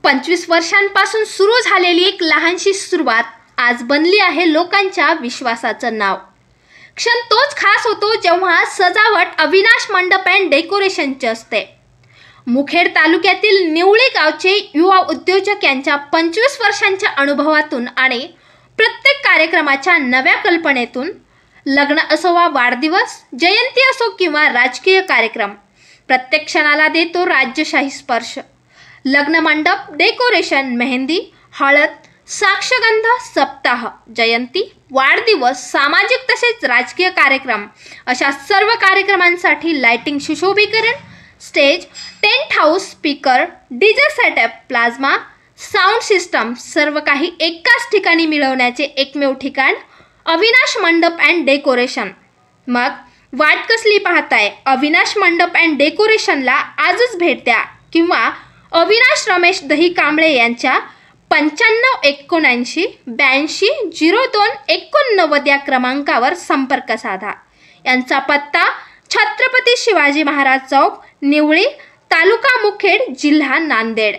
25 वर्षांपासून सुरू झालेली एक लहानशी सुरुवात आज बनली आहे लोकांच्या विश्वासाचं नाव। क्षण तोच खास होतो जेव्हा सजावट अविनाश मंडप अँड डेकोरेशनचे असते। मुखेड तालुक्यातील निवळी गावचे युवा उद्योजक यांच्या 25 वर्षांच्या अनुभवातून आणि प्रत्येक कार्यक्रमाच्या नव्या कल्पनेतून, लग्न असो वा वाढदिवस, जयंती असो किंवा राजकीय कार्यक्रम, प्रत्येक क्षणाला देतो राजशाही स्पर्श। लग्न मंडप, डेकोरेशन, मेहंदी, हळद, साक्षगंध, सप्ताह, जयंती, वाढदिवस, सामाजिक तसेच राजकीय कार्यक्रम अशा सर्व कार्यक्रमांसाठी लाइटिंग, सुशोभीकरण, stage, tent house, speaker, DJ setup, plasma, sound system सर्व काही एकाच ठिकाणी मिळवण्याचे एकमेव ठिकाण अविनाश मंडप अँड डेकोरेशन। मग वाट कसली पाहताय? अविनाश मंडप अँड डेकोरेशनला आजच भेट द्या किंवा अविनाश रमेश दही कांबळे यांच्या 9579 82 02 89 या क्रमांकावर संपर्क साधा। यांचा पत्ता छत्रपती शिवाजी महाराज चौक, निवळी, तालुका मुखेड, जिल्हा नांदेड।